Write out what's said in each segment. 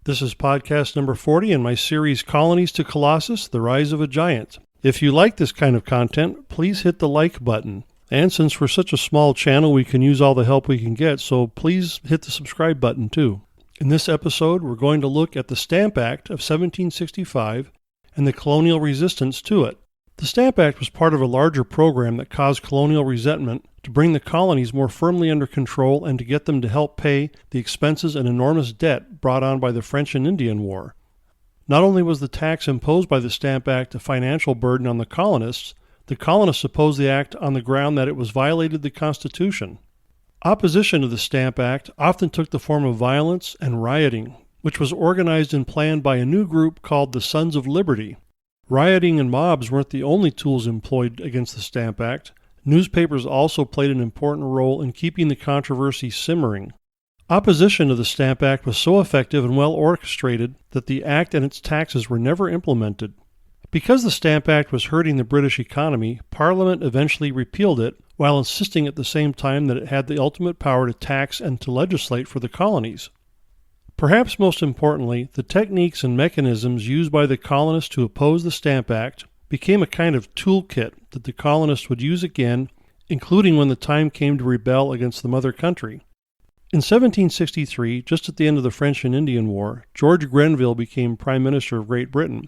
This is podcast number 40 in my series Colonies to Colossus, The Rise of a Giant. If you like this kind of content, please hit the like button. And since we're such a small channel, we can use all the help we can get, so please hit the subscribe button too. In this episode, we're going to look at the Stamp Act of 1765 and the colonial resistance to it. The Stamp Act was part of a larger program that caused colonial resentment to bring the colonies more firmly under control and to get them to help pay the expenses and enormous debt brought on by the French and Indian War. Not only was the tax imposed by the Stamp Act a financial burden on the colonists opposed the act on the ground that it was violated the Constitution. Opposition to the Stamp Act often took the form of violence and rioting, which was organized and planned by a new group called the Sons of Liberty. Rioting and mobs weren't the only tools employed against the Stamp Act. Newspapers also played an important role in keeping the controversy simmering. Opposition to the Stamp Act was so effective and well orchestrated that the act and its taxes were never implemented. Because the Stamp Act was hurting the British economy, Parliament eventually repealed it, while insisting at the same time that it had the ultimate power to tax and to legislate for the colonies. Perhaps most importantly, the techniques and mechanisms used by the colonists to oppose the Stamp Act became a kind of toolkit that the colonists would use again, including when the time came to rebel against the mother country. In 1763, just at the end of the French and Indian War, George Grenville became Prime Minister of Great Britain.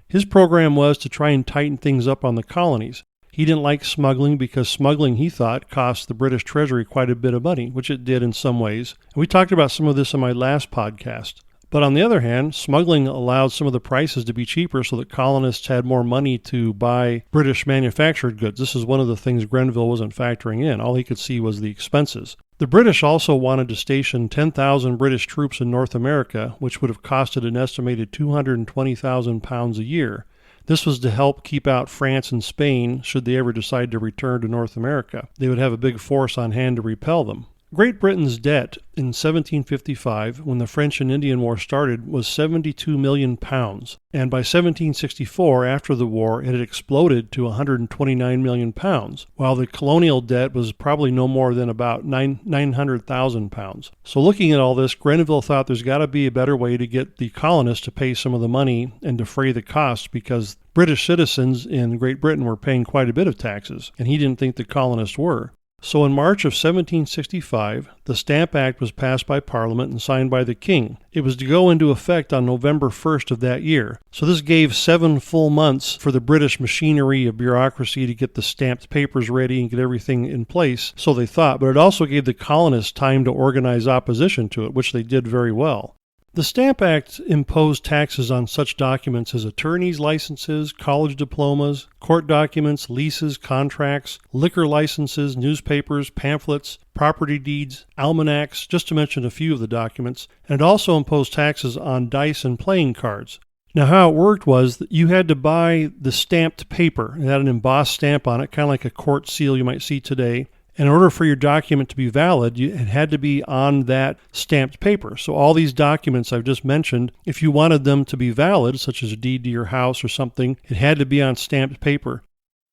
His program was to try and tighten things up on the colonies. He didn't like smuggling because smuggling, he thought, cost the British Treasury quite a bit of money, which it did in some ways. And we talked about some of this in my last podcast. But on the other hand, smuggling allowed some of the prices to be cheaper so that colonists had more money to buy British manufactured goods. This is one of the things Grenville wasn't factoring in. All he could see was the expenses. The British also wanted to station 10,000 British troops in North America, which would have costed an estimated £220,000 a year. This was to help keep out France and Spain should they ever decide to return to North America. They would have a big force on hand to repel them. Great Britain's debt in 1755, when the French and Indian War started, was £72 million, and by 1764, after the war, it had exploded to £129 million, while the colonial debt was probably no more than about £900,000. So looking at all this, Grenville thought there's got to be a better way to get the colonists to pay some of the money and defray the costs, because British citizens in Great Britain were paying quite a bit of taxes, and he didn't think the colonists were. So in March of 1765, the Stamp Act was passed by Parliament and signed by the King. It was to go into effect on November 1st of that year. So this gave 7 full months for the British machinery of bureaucracy to get the stamped papers ready and get everything in place, so they thought. But it also gave the colonists time to organize opposition to it, which they did very well. The Stamp Act imposed taxes on such documents as attorneys' licenses, college diplomas, court documents, leases, contracts, liquor licenses, newspapers, pamphlets, property deeds, almanacs, just to mention a few of the documents, and it also imposed taxes on dice and playing cards. Now, how it worked was that you had to buy the stamped paper. It had an embossed stamp on it, kind of like a court seal you might see today. In order for your document to be valid, it had to be on that stamped paper. So all these documents I've just mentioned, if you wanted them to be valid, such as a deed to your house or something, it had to be on stamped paper.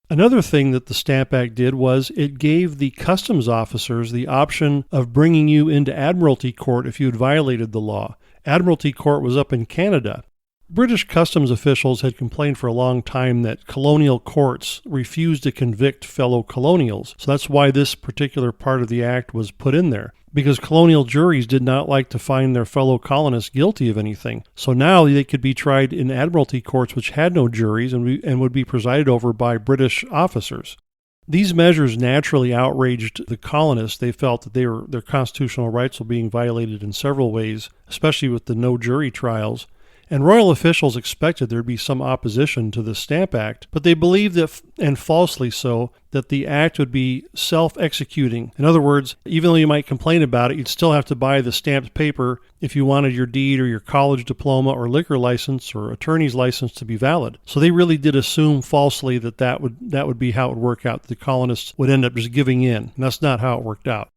Another thing that the Stamp Act did was it gave the customs officers the option of bringing you into Admiralty Court if you had violated the law. Admiralty Court was up in Canada. British customs officials had complained for a long time that colonial courts refused to convict fellow colonials. So that's why this particular part of the act was put in there, because colonial juries did not like to find their fellow colonists guilty of anything. So now they could be tried in admiralty courts which had no juries and would be presided over by British officers. These measures naturally outraged the colonists. They felt that their constitutional rights were being violated in several ways, especially with the no jury trials. And royal officials expected there would be some opposition to the Stamp Act, but they believed that, and falsely so, that the act would be self-executing. In other words, even though you might complain about it, you'd still have to buy the stamped paper if you wanted your deed or your college diploma or liquor license or attorney's license to be valid. So they really did assume falsely that would be how it would work out. The colonists would end up just giving in, and that's not how it worked out.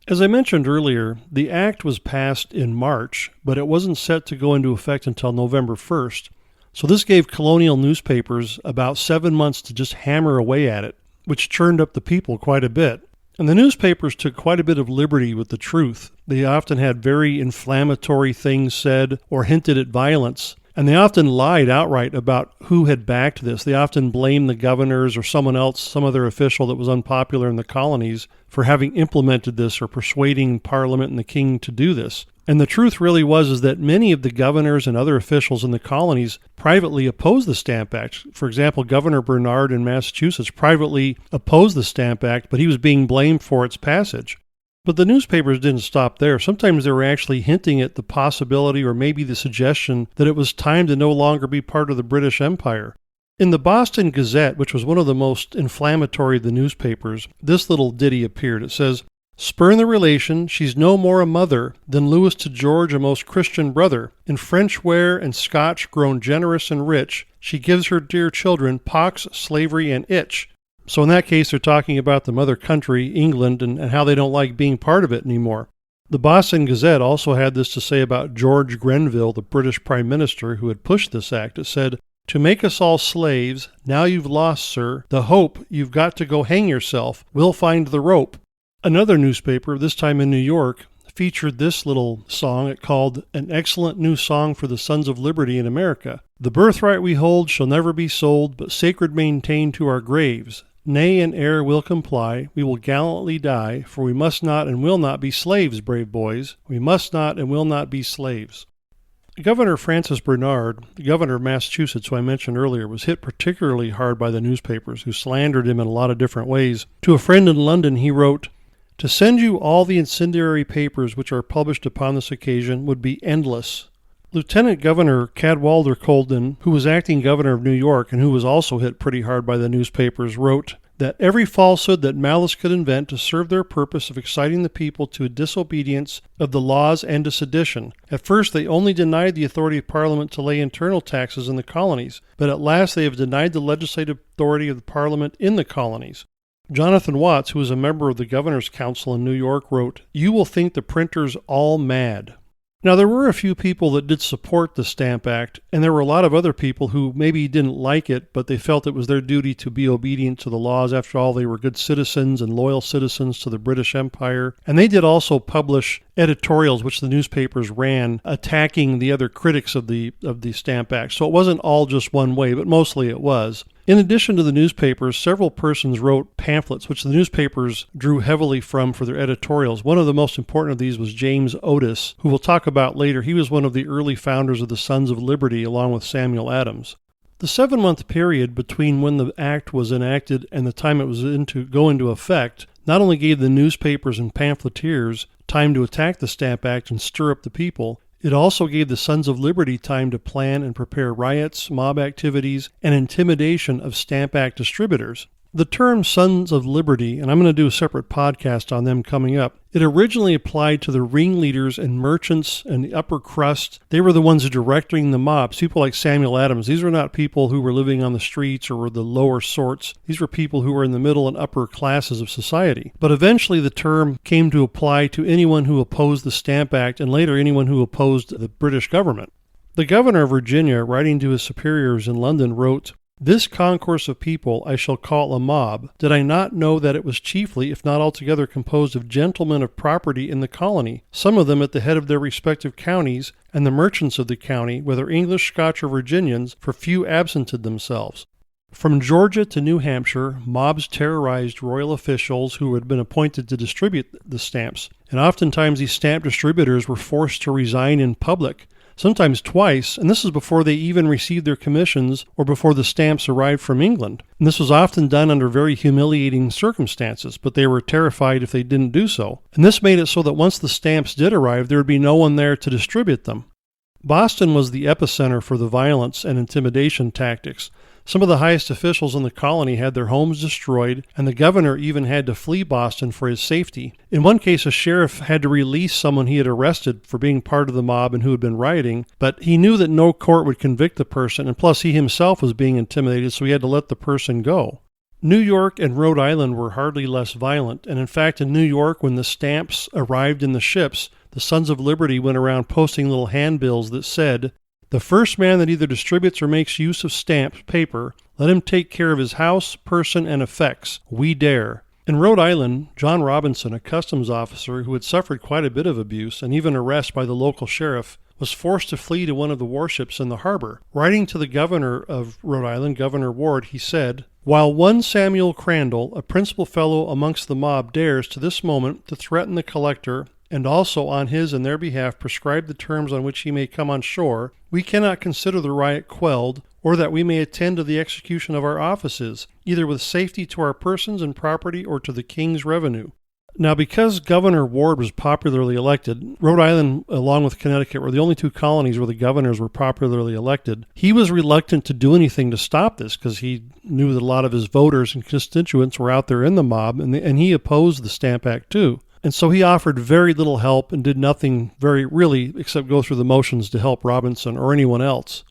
As I mentioned earlier, the act was passed in March, but it wasn't set to go into effect until November 1st. So this gave colonial newspapers about 7 months to just hammer away at it, which churned up the people quite a bit. And the newspapers took quite a bit of liberty with the truth. They often had very inflammatory things said or hinted at violence. And they often lied outright about who had backed this. They often blamed the governors or someone else, some other official that was unpopular in the colonies, for having implemented this or persuading Parliament and the king to do this. And the truth really was that many of the governors and other officials in the colonies privately opposed the Stamp Act. For example, Governor Bernard in Massachusetts privately opposed the Stamp Act, but he was being blamed for its passage. But the newspapers didn't stop there. Sometimes they were actually hinting at the possibility or maybe the suggestion that it was time to no longer be part of the British Empire. In the Boston Gazette, which was one of the most inflammatory of the newspapers, this little ditty appeared. It says, "Spurn the relation, she's no more a mother than Louis to George a most Christian brother. In French ware and Scotch grown generous and rich, she gives her dear children pox, slavery, and itch." So in that case, they're talking about the mother country, England, and how they don't like being part of it anymore. The Boston Gazette also had this to say about George Grenville, the British Prime Minister, who had pushed this act. It said, "To make us all slaves, now you've lost, sir, the hope, you've got to go hang yourself, we'll find the rope." Another newspaper, this time in New York, featured this little song. It called "An Excellent New Song for the Sons of Liberty in America." "The birthright we hold shall never be sold, but sacred maintained to our graves. Nay, and ere we'll comply, we will gallantly die, for we must not and will not be slaves, brave boys. We must not and will not be slaves." Governor Francis Bernard, the governor of Massachusetts, who I mentioned earlier, was hit particularly hard by the newspapers, who slandered him in a lot of different ways. To a friend in London, he wrote, "To send you all the incendiary papers which are published upon this occasion would be endless." Lieutenant Governor Cadwalader Colden, who was acting governor of New York and who was also hit pretty hard by the newspapers, wrote that every falsehood that malice could invent to serve their purpose of exciting the people to a disobedience of the laws and to sedition. At first they only denied the authority of Parliament to lay internal taxes in the colonies, but at last they have denied the legislative authority of the Parliament in the colonies. Jonathan Watts, who was a member of the Governor's Council in New York, wrote, "You will think the printers all mad." Now, there were a few people that did support the Stamp Act, and there were a lot of other people who maybe didn't like it, but they felt it was their duty to be obedient to the laws. After all, they were good citizens and loyal citizens to the British Empire. And they did also publish editorials, which the newspapers ran, attacking the other critics of the Stamp Act. So it wasn't all just one way, but mostly it was. In addition to the newspapers, several persons wrote pamphlets, which the newspapers drew heavily from for their editorials. One of the most important of these was James Otis, who we'll talk about later. He was one of the early founders of the Sons of Liberty, along with Samuel Adams. The 7-month period between when the act was enacted and the time it was go into effect not only gave the newspapers and pamphleteers time to attack the Stamp Act and stir up the people, it also gave the Sons of Liberty time to plan and prepare riots, mob activities, and intimidation of Stamp Act distributors. The term Sons of Liberty, and I'm going to do a separate podcast on them coming up, it originally applied to the ringleaders and merchants and the upper crust. They were the ones directing the mobs, people like Samuel Adams. These were not people who were living on the streets or were the lower sorts. These were people who were in the middle and upper classes of society. But eventually the term came to apply to anyone who opposed the Stamp Act and later anyone who opposed the British government. The governor of Virginia, writing to his superiors in London, wrote, "This concourse of people I shall call a mob. Did I not know that it was chiefly, if not altogether, composed of gentlemen of property in the colony, some of them at the head of their respective counties, and the merchants of the county, whether English, Scotch, or Virginians, for few absented themselves." From Georgia to New Hampshire, mobs terrorized royal officials who had been appointed to distribute the stamps, and oftentimes these stamp distributors were forced to resign in public, sometimes twice, and this is before they even received their commissions or before the stamps arrived from England. And this was often done under very humiliating circumstances, but they were terrified if they didn't do so. And this made it so that once the stamps did arrive, there would be no one there to distribute them. Boston was the epicenter for the violence and intimidation tactics. Some of the highest officials in the colony had their homes destroyed, and the governor even had to flee Boston for his safety. In one case, a sheriff had to release someone he had arrested for being part of the mob and who had been rioting, but he knew that no court would convict the person, and plus he himself was being intimidated, so he had to let the person go. New York and Rhode Island were hardly less violent, and in fact in New York, when the stamps arrived in the ships, the Sons of Liberty went around posting little handbills that said, "The first man that either distributes or makes use of stamped paper, let him take care of his house, person, and effects. We dare." In Rhode Island, John Robinson, a customs officer who had suffered quite a bit of abuse and even arrest by the local sheriff, was forced to flee to one of the warships in the harbor. Writing to the governor of Rhode Island, Governor Ward, he said, "While one Samuel Crandall, a principal fellow amongst the mob, dares to this moment to threaten the collector and also on his and their behalf prescribe the terms on which he may come on shore, we cannot consider the riot quelled, or that we may attend to the execution of our offices, either with safety to our persons and property or to the king's revenue." Now, because Governor Ward was popularly elected, Rhode Island, along with Connecticut, were the only two colonies where the governors were popularly elected. He was reluctant to do anything to stop this because he knew that a lot of his voters and constituents were out there in the mob, and he opposed the Stamp Act too. And so he offered very little help and did nothing really except go through the motions to help Robinson or anyone else.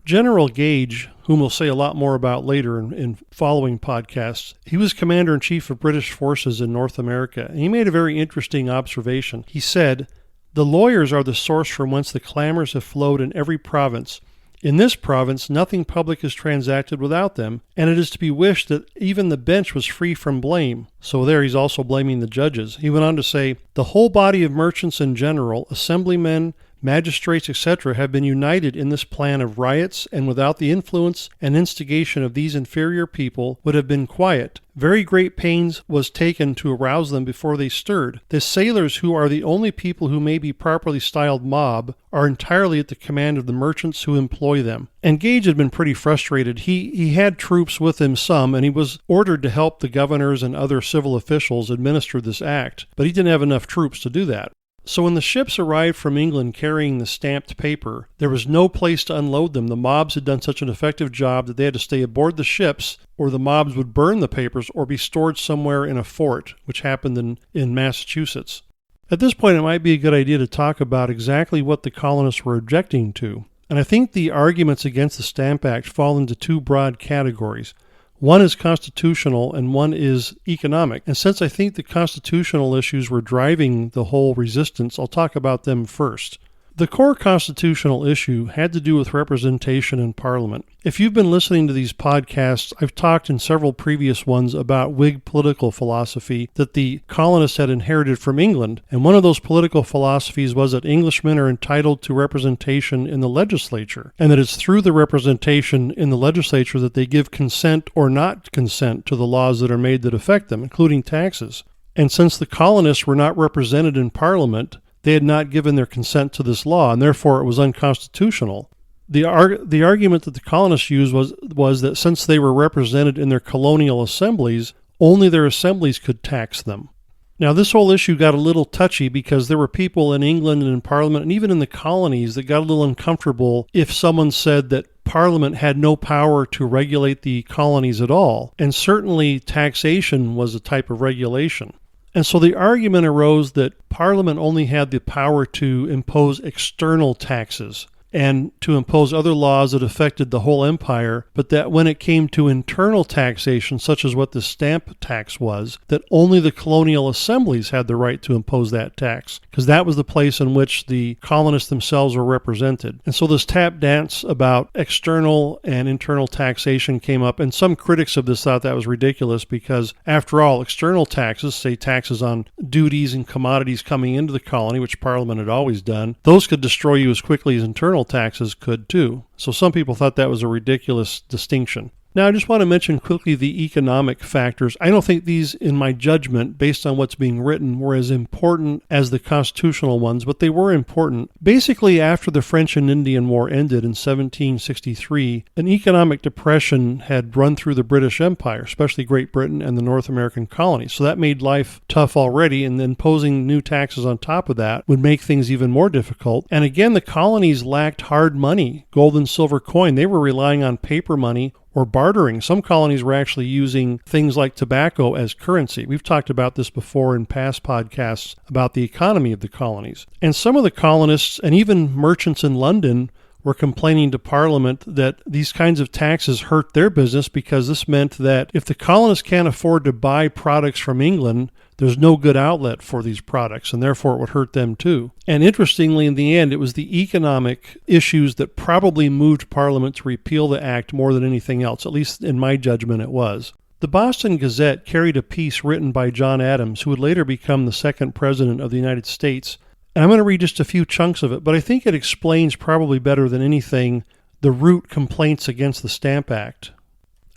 General Gage, whom we'll say a lot more about later in following podcasts, he was Commander-in-Chief of British forces in North America, and he made a very interesting observation. He said, "The lawyers are the source from whence the clamors have flowed in every province. In this province, nothing public is transacted without them, and it is to be wished that even the bench was free from blame." So there he's also blaming the judges. He went on to say, "The whole body of merchants in general, assemblymen, magistrates, etc., have been united in this plan of riots, and without the influence and instigation of these inferior people would have been quiet. Very great pains was taken to arouse them before they stirred. The sailors, who are the only people who may be properly styled mob, are entirely at the command of the merchants who employ them." And Gage had been pretty frustrated. He had troops with him, some, and he was ordered to help the governors and other civil officials administer this act, but he didn't have enough troops to do that. So when the ships arrived from England carrying the stamped paper, there was no place to unload them. The mobs had done such an effective job that they had to stay aboard the ships, or the mobs would burn the papers or be stored somewhere in a fort, which happened in Massachusetts. At this point, it might be a good idea to talk about exactly what the colonists were objecting to. And I think the arguments against the Stamp Act fall into two broad categories. One is constitutional and one is economic. And since I think the constitutional issues were driving the whole resistance, I'll talk about them first. The core constitutional issue had to do with representation in Parliament. If you've been listening to these podcasts, I've talked in several previous ones about Whig political philosophy that the colonists had inherited from England, and one of those political philosophies was that Englishmen are entitled to representation in the legislature, and that it's through the representation in the legislature that they give consent or not consent to the laws that are made that affect them, including taxes. And since the colonists were not represented in Parliament, they had not given their consent to this law, and therefore it was unconstitutional. The argument that the colonists used was that since they were represented in their colonial assemblies, only their assemblies could tax them. Now, this whole issue got a little touchy because there were people in England and in Parliament and even in the colonies that got a little uncomfortable if someone said that Parliament had no power to regulate the colonies at all, and certainly taxation was a type of regulation. And so the argument arose that Parliament only had the power to impose external taxes and to impose other laws that affected the whole empire, but that when it came to internal taxation, such as what the stamp tax was, that only the colonial assemblies had the right to impose that tax, because that was the place in which the colonists themselves were represented. And so this tap dance about external and internal taxation came up, and some critics of this thought that was ridiculous because, after all, external taxes, say taxes on duties and commodities coming into the colony, which Parliament had always done, those could destroy you as quickly as internal taxes could too. So some people thought that was a ridiculous distinction. Now, I just want to mention quickly the economic factors. I don't think these, in my judgment, based on what's being written, were as important as the constitutional ones, but they were important. Basically, after the French and Indian War ended in 1763, an economic depression had run through the British Empire, especially Great Britain and the North American colonies. So that made life tough already, and then imposing new taxes on top of that would make things even more difficult. And again, the colonies lacked hard money, gold and silver coin. They were relying on paper money or bartering. Some colonies were actually using things like tobacco as currency. We've talked about this before in past podcasts about the economy of the colonies. And some of the colonists and even merchants in London were complaining to Parliament that these kinds of taxes hurt their business because this meant that if the colonists can't afford to buy products from England, there's no good outlet for these products, and therefore it would hurt them too. And interestingly, in the end, it was the economic issues that probably moved Parliament to repeal the act more than anything else. At least in my judgment, it was. The Boston Gazette carried a piece written by John Adams, who would later become the second president of the United States. And I'm going to read just a few chunks of it, but I think it explains probably better than anything the root complaints against the Stamp Act.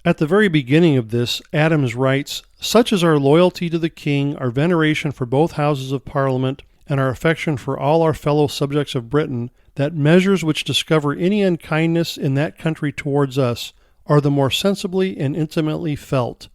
At the very beginning of this, Adams writes, "Such is our loyalty to the King, our veneration for both Houses of Parliament, and our affection for all our fellow subjects of Britain, that measures which discover any unkindness in that country towards us are the more sensibly and intimately felt.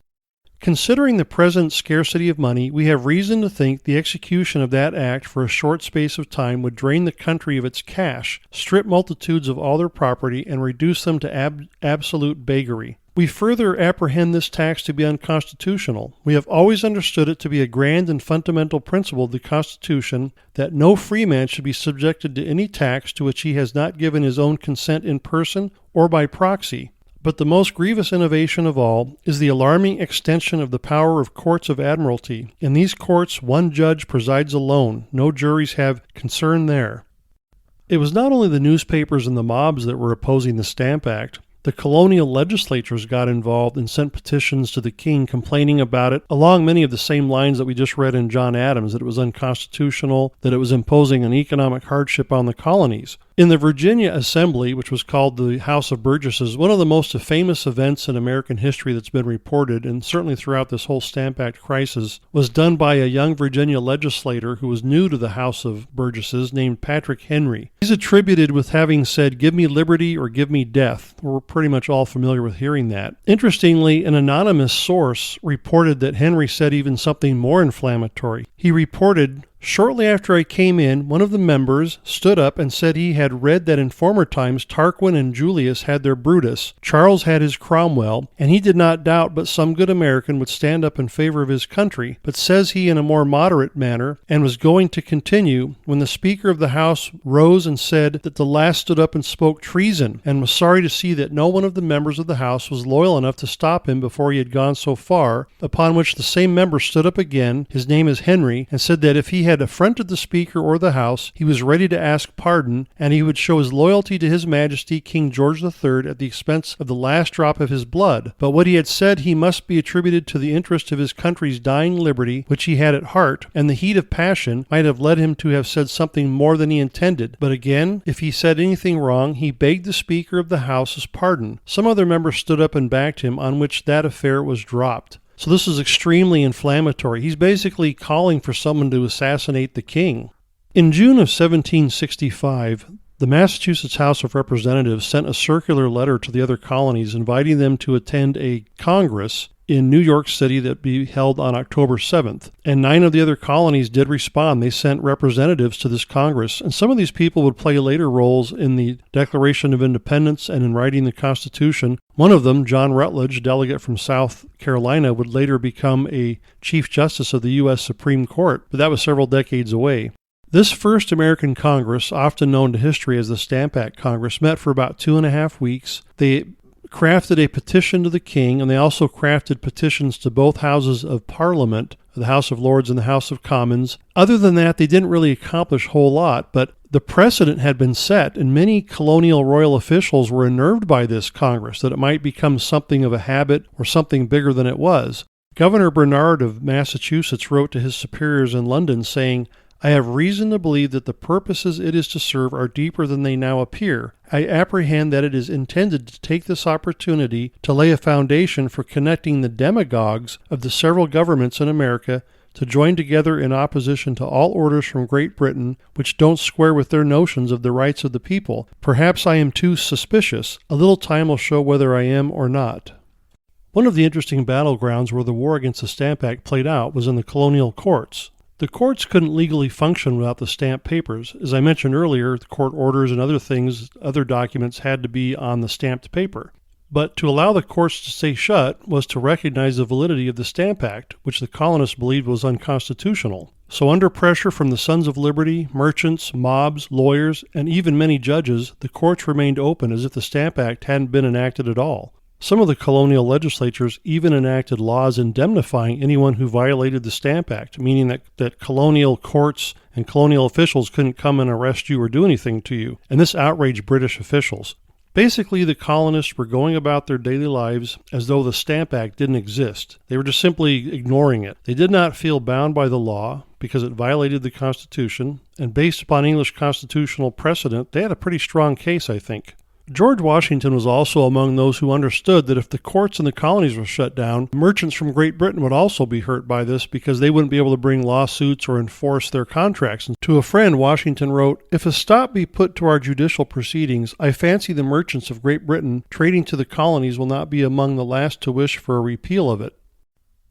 Considering the present scarcity of money, we have reason to think the execution of that act for a short space of time would drain the country of its cash, strip multitudes of all their property, and reduce them to absolute beggary. We further apprehend this tax to be unconstitutional. We have always understood it to be a grand and fundamental principle of the Constitution that no free man should be subjected to any tax to which he has not given his own consent in person or by proxy. But the most grievous innovation of all is the alarming extension of the power of courts of admiralty. In these courts, one judge presides alone. No juries have concern there." It was not only the newspapers and the mobs that were opposing the Stamp Act. The colonial legislatures got involved and sent petitions to the king complaining about it, along many of the same lines that we just read in John Adams, that it was unconstitutional, that it was imposing an economic hardship on the colonies. In the Virginia Assembly, which was called the House of Burgesses, one of the most famous events in American history that's been reported, and certainly throughout this whole Stamp Act crisis, was done by a young Virginia legislator who was new to the House of Burgesses named Patrick Henry. He's attributed with having said, "Give me liberty or give me death." We're pretty much all familiar with hearing that. Interestingly, an anonymous source reported that Henry said even something more inflammatory. He reported, "Shortly after I came in, one of the members stood up and said he had read that in former times Tarquin and Julius had their Brutus, Charles had his Cromwell, and he did not doubt but some good American would stand up in favor of his country, but says he in a more moderate manner, and was going to continue, when the Speaker of the House rose and said that the last stood up and spoke treason, and was sorry to see that no one of the members of the House was loyal enough to stop him before he had gone so far, upon which the same member stood up again, his name is Henry, and said that if he had affronted the Speaker or the House, he was ready to ask pardon, and he would show his loyalty to His Majesty King George III at the expense of the last drop of his blood. But what he had said he must be attributed to the interest of his country's dying liberty, which he had at heart, and the heat of passion might have led him to have said something more than he intended. But again, if he said anything wrong, he begged the Speaker of the House's pardon. Some other members stood up and backed him, on which that affair was dropped." So this is extremely inflammatory. He's basically calling for someone to assassinate the king. In June of 1765, the Massachusetts House of Representatives sent a circular letter to the other colonies inviting them to attend a Congress in New York City that be held on October 7th. And 9 of the other colonies did respond. They sent representatives to this Congress. And some of these people would play later roles in the Declaration of Independence and in writing the Constitution. One of them, John Rutledge, delegate from South Carolina, would later become a Chief Justice of the U.S. Supreme Court, but that was several decades away. This first American Congress, often known to history as the Stamp Act Congress, met for about 2.5 weeks. They crafted a petition to the king, and they also crafted petitions to both houses of Parliament, the House of Lords and the House of Commons. Other than that, they didn't really accomplish a whole lot, but the precedent had been set, and many colonial royal officials were unnerved by this Congress, that it might become something of a habit or something bigger than it was. Governor Bernard of Massachusetts wrote to his superiors in London saying, "I have reason to believe that the purposes it is to serve are deeper than they now appear. I apprehend that it is intended to take this opportunity to lay a foundation for connecting the demagogues of the several governments in America to join together in opposition to all orders from Great Britain which don't square with their notions of the rights of the people. Perhaps I am too suspicious. A little time will show whether I am or not." One of the interesting battlegrounds where the war against the Stamp Act played out was in the colonial courts. The courts couldn't legally function without the stamped papers. As I mentioned earlier, the court orders and other things, other documents had to be on the stamped paper. But to allow the courts to stay shut was to recognize the validity of the Stamp Act, which the colonists believed was unconstitutional. So under pressure from the Sons of Liberty, merchants, mobs, lawyers, and even many judges, the courts remained open as if the Stamp Act hadn't been enacted at all. Some of the colonial legislatures even enacted laws indemnifying anyone who violated the Stamp Act, meaning that colonial courts and colonial officials couldn't come and arrest you or do anything to you. And this outraged British officials. Basically, the colonists were going about their daily lives as though the Stamp Act didn't exist. They were just simply ignoring it. They did not feel bound by the law because it violated the Constitution, and based upon English constitutional precedent, they had a pretty strong case, I think. George Washington was also among those who understood that if the courts in the colonies were shut down, merchants from Great Britain would also be hurt by this because they wouldn't be able to bring lawsuits or enforce their contracts. And to a friend, Washington wrote, "If a stop be put to our judicial proceedings, I fancy the merchants of Great Britain trading to the colonies will not be among the last to wish for a repeal of it."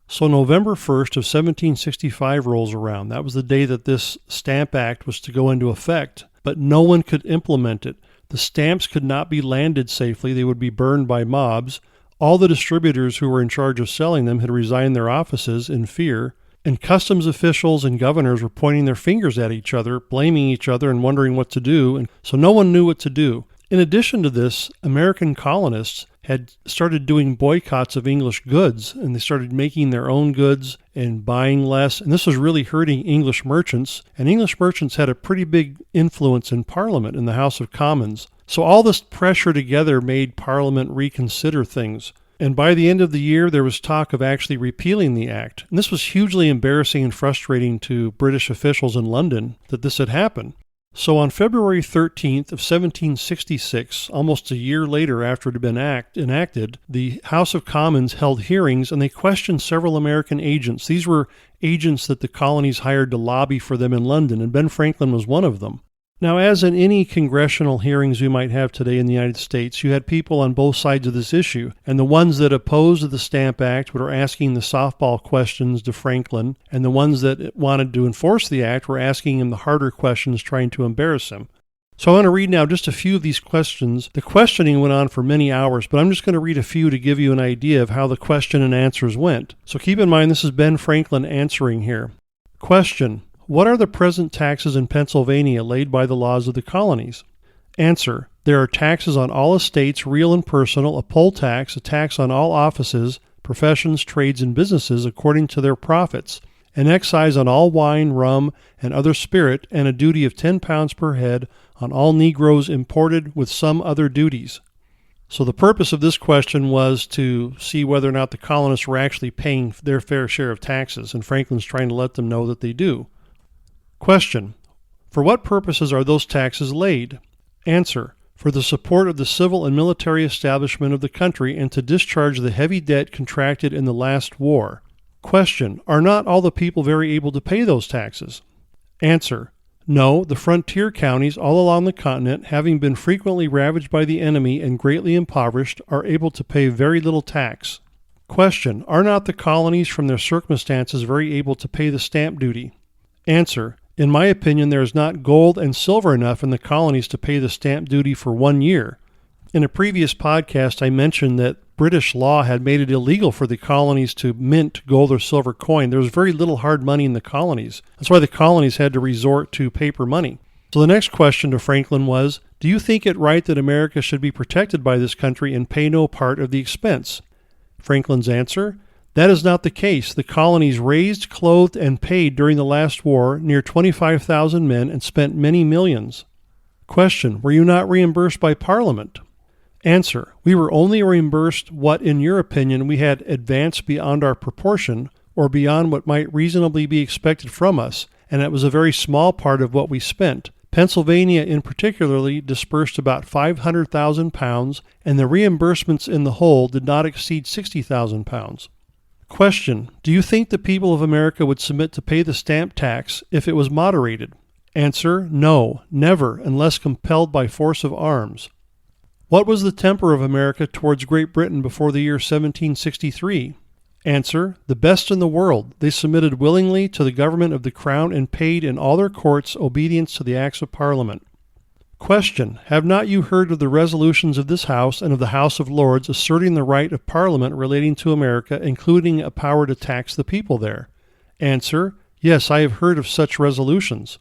So November 1st of 1765 rolls around. That was the day that this Stamp Act was to go into effect, but no one could implement it. The stamps could not be landed safely. They would be burned by mobs. All the distributors who were in charge of selling them had resigned their offices in fear, and customs officials and governors were pointing their fingers at each other, blaming each other and wondering what to do, and so no one knew what to do. In addition to this, American colonists had started doing boycotts of English goods, and they started making their own goods and buying less, and this was really hurting English merchants, and English merchants had a pretty big influence in Parliament, in the House of Commons. So all this pressure together made Parliament reconsider things. And by the end of the year, there was talk of actually repealing the act. And this was hugely embarrassing and frustrating to British officials in London that this had happened. So on February 13th of 1766, almost a year later after it had been enacted, the House of Commons held hearings and they questioned several American agents. These were agents that the colonies hired to lobby for them in London, and Ben Franklin was one of them. Now, as in any congressional hearings we might have today in the United States, you had people on both sides of this issue, and the ones that opposed the Stamp Act were asking the softball questions to Franklin, and the ones that wanted to enforce the act were asking him the harder questions, trying to embarrass him. So I want to read now just a few of these questions. The questioning went on for many hours, but I'm just going to read a few to give you an idea of how the question and answers went. So keep in mind this is Ben Franklin answering here. Question: what are the present taxes in Pennsylvania laid by the laws of the colonies? Answer: there are taxes on all estates, real and personal, a poll tax, a tax on all offices, professions, trades, and businesses according to their profits, an excise on all wine, rum, and other spirit, and a duty of 10 pounds per head on all Negroes imported, with some other duties. So the purpose of this question was to see whether or not the colonists were actually paying their fair share of taxes, and Franklin's trying to let them know that they do. Question: for what purposes are those taxes laid? Answer: for the support of the civil and military establishment of the country and to discharge the heavy debt contracted in the last war. Question: are not all the people very able to pay those taxes? Answer: no, the frontier counties all along the continent, having been frequently ravaged by the enemy and greatly impoverished, are able to pay very little tax. Question: are not the colonies from their circumstances very able to pay the stamp duty? Answer: in my opinion, there is not gold and silver enough in the colonies to pay the stamp duty for 1 year. In a previous podcast, I mentioned that British law had made it illegal for the colonies to mint gold or silver coin. There was very little hard money in the colonies. That's why the colonies had to resort to paper money. So the next question to Franklin was, do you think it right that America should be protected by this country and pay no part of the expense? Franklin's answer: that is not the case. The colonies raised, clothed, and paid during the last war near 25,000 men and spent many millions. Question: were you not reimbursed by Parliament? Answer: we were only reimbursed what, in your opinion, we had advanced beyond our proportion, or beyond what might reasonably be expected from us, and it was a very small part of what we spent. Pennsylvania in particularly dispersed about 500,000 pounds, and the reimbursements in the whole did not exceed 60,000 pounds. Question: do you think the people of America would submit to pay the stamp tax if it was moderated? Answer: no, never, unless compelled by force of arms. What was the temper of America towards Great Britain before the year 1763? Answer: the best in the world. They submitted willingly to the government of the Crown and paid in all their courts obedience to the acts of Parliament. Question: have not you heard of the resolutions of this House and of the House of Lords asserting the right of Parliament relating to America, including a power to tax the people there? Answer: yes, I have heard of such resolutions.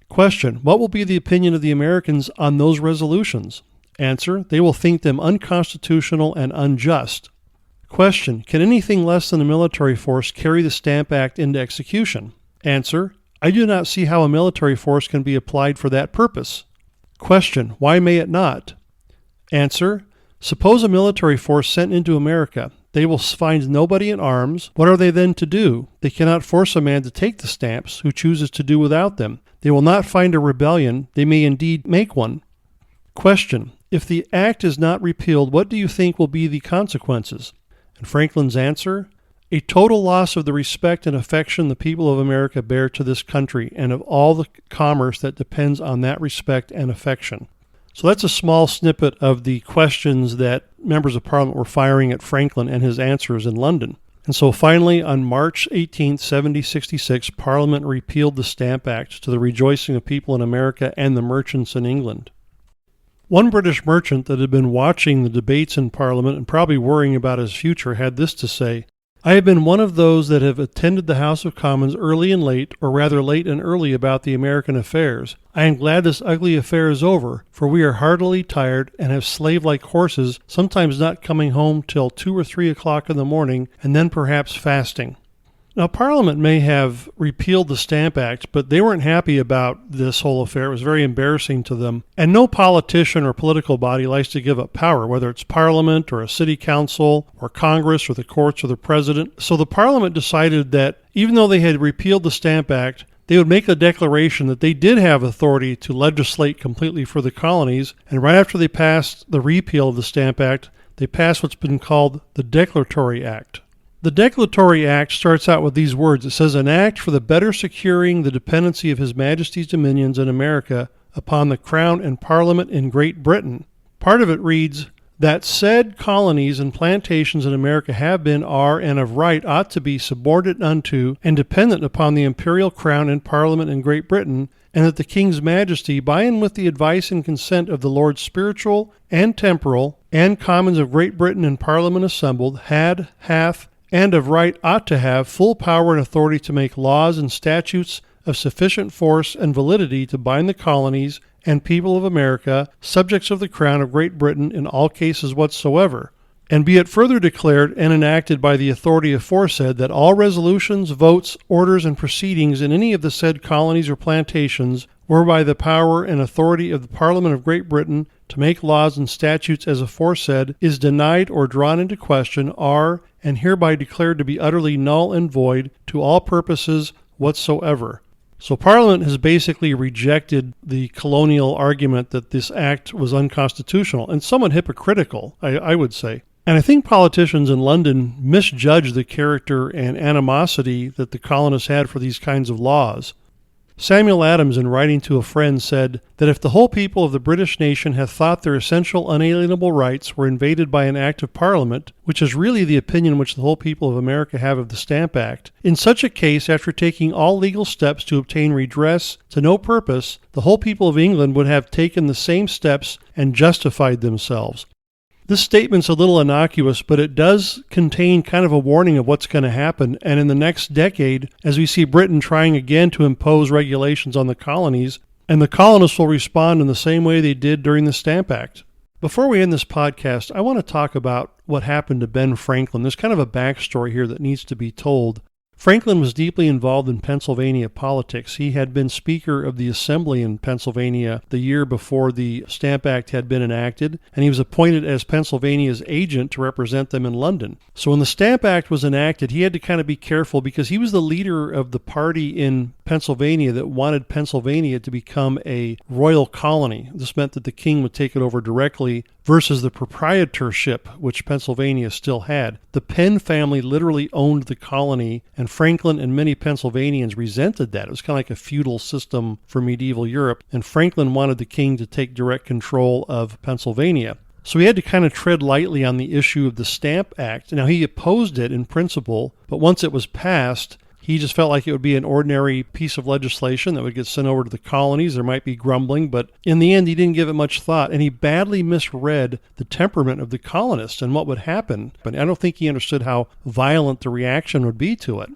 Question: what will be the opinion of the Americans on those resolutions? Answer: they will think them unconstitutional and unjust. Question: can anything less than a military force carry the Stamp Act into execution? Answer: I do not see how a military force can be applied for that purpose. Question: why may it not? Answer: suppose a military force sent into America. They will find nobody in arms. What are they then to do? They cannot force a man to take the stamps who chooses to do without them. They will not find a rebellion. They may indeed make one. Question: if the act is not repealed, what do you think will be the consequences? And Franklin's answer: a total loss of the respect and affection the people of America bear to this country and of all the commerce that depends on that respect and affection. So that's a small snippet of the questions that members of Parliament were firing at Franklin and his answers in London. And so finally, on March 18, 1766, Parliament repealed the Stamp Act to the rejoicing of people in America and the merchants in England. One British merchant that had been watching the debates in Parliament and probably worrying about his future had this to say: I have been one of those that have attended the House of Commons early and late, or rather late and early, about the American affairs. I am glad this ugly affair is over, for we are heartily tired and have slaved like horses, sometimes not coming home till 2 or 3 o'clock in the morning, and then perhaps fasting. Now, Parliament may have repealed the Stamp Act, but they weren't happy about this whole affair. It was very embarrassing to them. And no politician or political body likes to give up power, whether it's Parliament or a city council or Congress or the courts or the president. So the Parliament decided that even though they had repealed the Stamp Act, they would make a declaration that they did have authority to legislate completely for the colonies. And right after they passed the repeal of the Stamp Act, they passed what's been called the Declaratory Act. The Declaratory Act starts out with these words. It says, an act for the better securing the dependency of His Majesty's dominions in America upon the Crown and Parliament in Great Britain. Part of it reads, that said colonies and plantations in America have been, are, and of right ought to be subordinate unto and dependent upon the imperial crown and Parliament in Great Britain, and that the King's Majesty, by and with the advice and consent of the Lords Spiritual and Temporal and Commons of Great Britain and Parliament assembled, had, hath, and of right ought to have full power and authority to make laws and statutes of sufficient force and validity to bind the colonies and people of America, subjects of the Crown of Great Britain, in all cases whatsoever. And be it further declared and enacted by the authority aforesaid that all resolutions, votes, orders, and proceedings in any of the said colonies or plantations were by the power and authority of the Parliament of Great Britain to make laws and statutes as aforesaid is denied or drawn into question, are and hereby declared to be utterly null and void to all purposes whatsoever. So Parliament has basically rejected the colonial argument that this act was unconstitutional and somewhat hypocritical, I would say. And I think politicians in London misjudged the character and animosity that the colonists had for these kinds of laws. Samuel Adams, in writing to a friend, said that if the whole people of the British nation hath thought their essential unalienable rights were invaded by an act of Parliament, which is really the opinion which the whole people of America have of the Stamp Act, in such a case, after taking all legal steps to obtain redress to no purpose, the whole people of England would have taken the same steps and justified themselves. This statement's a little innocuous, but it does contain kind of a warning of what's going to happen. And in the next decade, as we see Britain trying again to impose regulations on the colonies, and the colonists will respond in the same way they did during the Stamp Act. Before we end this podcast, I want to talk about what happened to Ben Franklin. There's kind of a backstory here that needs to be told. Franklin was deeply involved in Pennsylvania politics. He had been Speaker of the Assembly in Pennsylvania the year before the Stamp Act had been enacted, and he was appointed as Pennsylvania's agent to represent them in London. So when the Stamp Act was enacted, he had to kind of be careful because he was the leader of the party in Pennsylvania that wanted Pennsylvania to become a royal colony. This meant that the king would take it over directly versus the proprietorship, which Pennsylvania still had. The Penn family literally owned the colony, and Franklin and many Pennsylvanians resented that. It was kind of like a feudal system for medieval Europe, and Franklin wanted the king to take direct control of Pennsylvania. So he had to kind of tread lightly on the issue of the Stamp Act. Now, he opposed it in principle, but once it was passed, he just felt like it would be an ordinary piece of legislation that would get sent over to the colonies. There might be grumbling, but in the end, he didn't give it much thought, and he badly misread the temperament of the colonists and what would happen. But I don't think he understood how violent the reaction would be to it.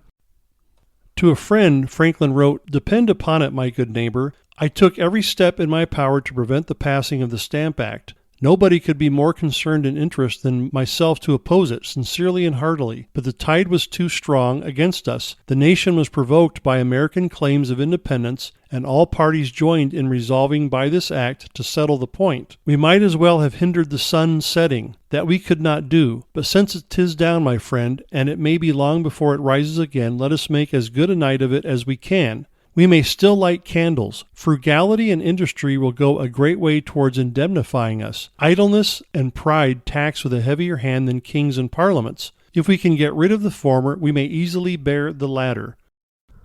To a friend, Franklin wrote, "Depend upon it, my good neighbor, I took every step in my power to prevent the passing of the Stamp Act. Nobody could be more concerned and interested than myself to oppose it, sincerely and heartily. But the tide was too strong against us. The nation was provoked by American claims of independence, and all parties joined in resolving by this act to settle the point. We might as well have hindered the sun setting. That we could not do. But since it is down, my friend, and it may be long before it rises again, let us make as good a night of it as we can. We may still light candles. Frugality and industry will go a great way towards indemnifying us. Idleness and pride tax with a heavier hand than kings and parliaments. If we can get rid of the former, we may easily bear the latter.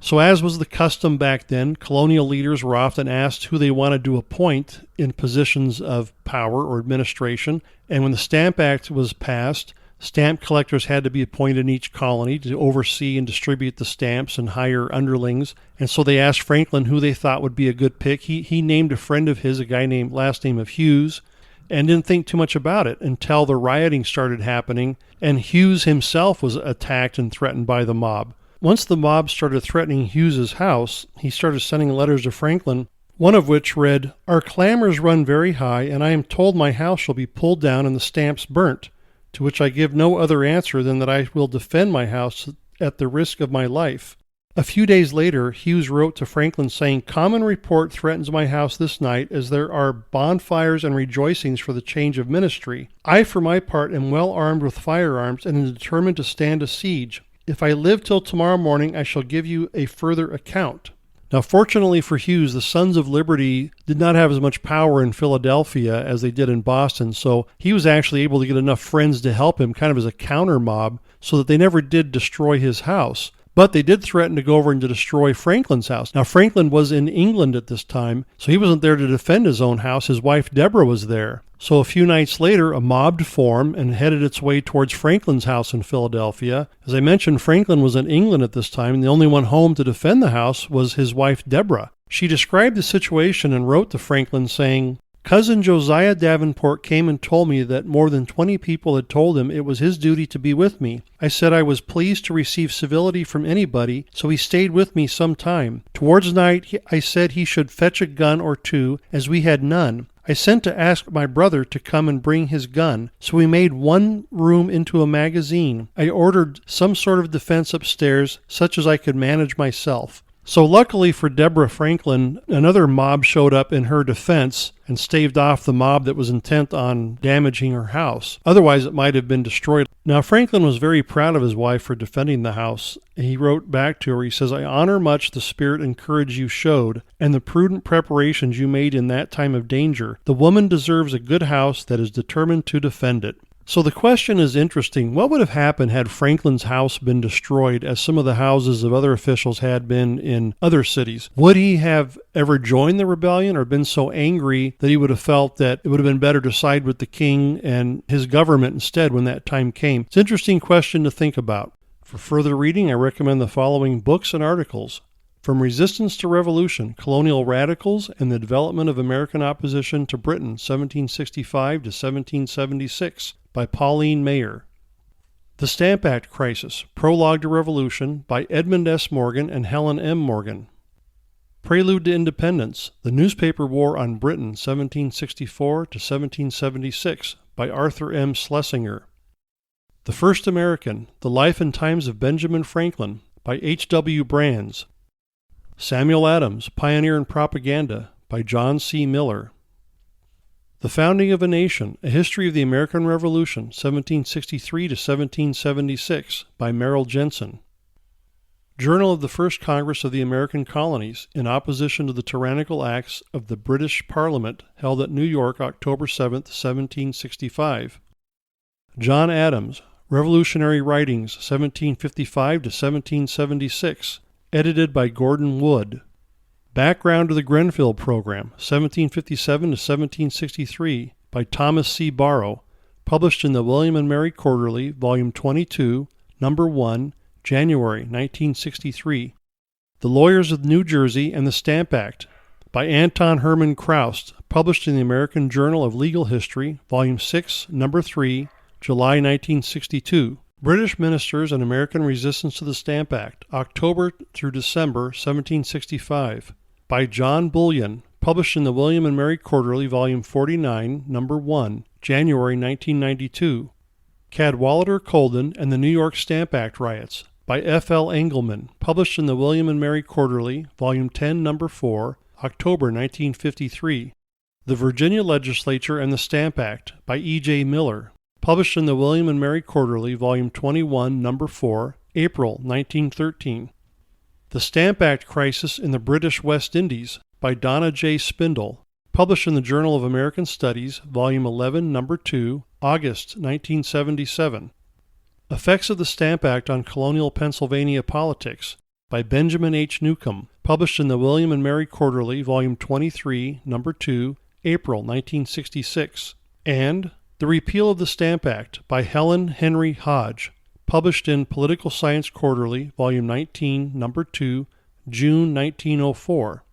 So as was the custom back then, colonial leaders were often asked who they wanted to appoint in positions of power or administration, and when the Stamp Act was passed, stamp collectors had to be appointed in each colony to oversee and distribute the stamps and hire underlings. And so they asked Franklin who they thought would be a good pick. He named a friend of his, a guy named last name of Hughes, and didn't think too much about it until the rioting started happening, and Hughes himself was attacked and threatened by the mob. Once the mob started threatening Hughes's house, he started sending letters to Franklin, one of which read, "Our clamors run very high, and I am told my house shall be pulled down and the stamps burnt. To which I give no other answer than that I will defend my house at the risk of my life." A few days later, Hughes wrote to Franklin saying, "Common report threatens my house this night, as there are bonfires and rejoicings for the change of ministry. I, for my part, am well armed with firearms and am determined to stand a siege. If I live till tomorrow morning, I shall give you a further account." Now, fortunately for Hughes, the Sons of Liberty did not have as much power in Philadelphia as they did in Boston, so he was actually able to get enough friends to help him kind of as a counter mob so that they never did destroy his house. But they did threaten to go over and to destroy Franklin's house. Now, Franklin was in England at this time, so he wasn't there to defend his own house. His wife, Deborah, was there. So a few nights later, a mob formed and headed its way towards Franklin's house in Philadelphia. As I mentioned, Franklin was in England at this time, and the only one home to defend the house was his wife, Deborah. She described the situation and wrote to Franklin saying, "Cousin Josiah Davenport came and told me that more than 20 people had told him it was his duty to be with me. I said I was pleased to receive civility from anybody, so he stayed with me some time. Towards night I said he should fetch a gun or two, as we had none. I sent to ask my brother to come and bring his gun, so we made one room into a magazine. I ordered some sort of defense upstairs, such as I could manage myself." So luckily for Deborah Franklin, another mob showed up in her defense and staved off the mob that was intent on damaging her house. Otherwise, it might have been destroyed. Now, Franklin was very proud of his wife for defending the house. He wrote back to her, he says, "I honor much the spirit and courage you showed, and the prudent preparations you made in that time of danger. The woman deserves a good house that is determined to defend it." So the question is interesting. What would have happened had Franklin's house been destroyed, as some of the houses of other officials had been in other cities? Would he have ever joined the rebellion, or been so angry that he would have felt that it would have been better to side with the king and his government instead when that time came? It's an interesting question to think about. For further reading, I recommend the following books and articles. From Resistance to Revolution, Colonial Radicals and the Development of American Opposition to Britain, 1765 to 1776, by Pauline Mayer. The Stamp Act Crisis, Prologue to Revolution, by Edmund S. Morgan and Helen M. Morgan. Prelude to Independence, The Newspaper War on Britain, 1764 to 1776, by Arthur M. Schlesinger. The First American, The Life and Times of Benjamin Franklin, by H. W. Brands. Samuel Adams, Pioneer and Propaganda, by John C. Miller. The Founding of a Nation, A History of the American Revolution, 1763 to 1776, by Merrill Jensen. Journal of the First Congress of the American Colonies, in opposition to the tyrannical acts of the British Parliament, held at New York, October 7, 1765. John Adams, Revolutionary Writings, 1755 to 1776, edited by Gordon Wood. Background to the Grenfell Program, 1757 to 1763, by Thomas C. Barrow, published in the William and Mary Quarterly, Volume 22, Number 1, January 1963. The Lawyers of New Jersey and the Stamp Act, by Anton Herman Kraust, published in the American Journal of Legal History, Volume 6, Number 3, July 1962. British Ministers and American Resistance to the Stamp Act, October through December 1765, by John Bullion, published in the William and Mary Quarterly, Volume 49, Number 1, January 1992. Cadwallader Colden and the New York Stamp Act Riots, by F. L. Engelman, published in the William and Mary Quarterly, Volume 10, Number 4, October 1953. The Virginia Legislature and the Stamp Act, by E. J. Miller, published in the William and Mary Quarterly, Volume 21, Number 4, April 1913. The Stamp Act Crisis in the British West Indies, by Donna J. Spindle, published in the Journal of American Studies, Volume 11, Number 2, August 1977. Effects of the Stamp Act on Colonial Pennsylvania Politics, by Benjamin H. Newcomb, published in the William and Mary Quarterly, Volume 23, Number 2, April 1966. And The Repeal of the Stamp Act, by Helen Henry Hodge, published in Political Science Quarterly, Volume 19, Number 2, June 1904.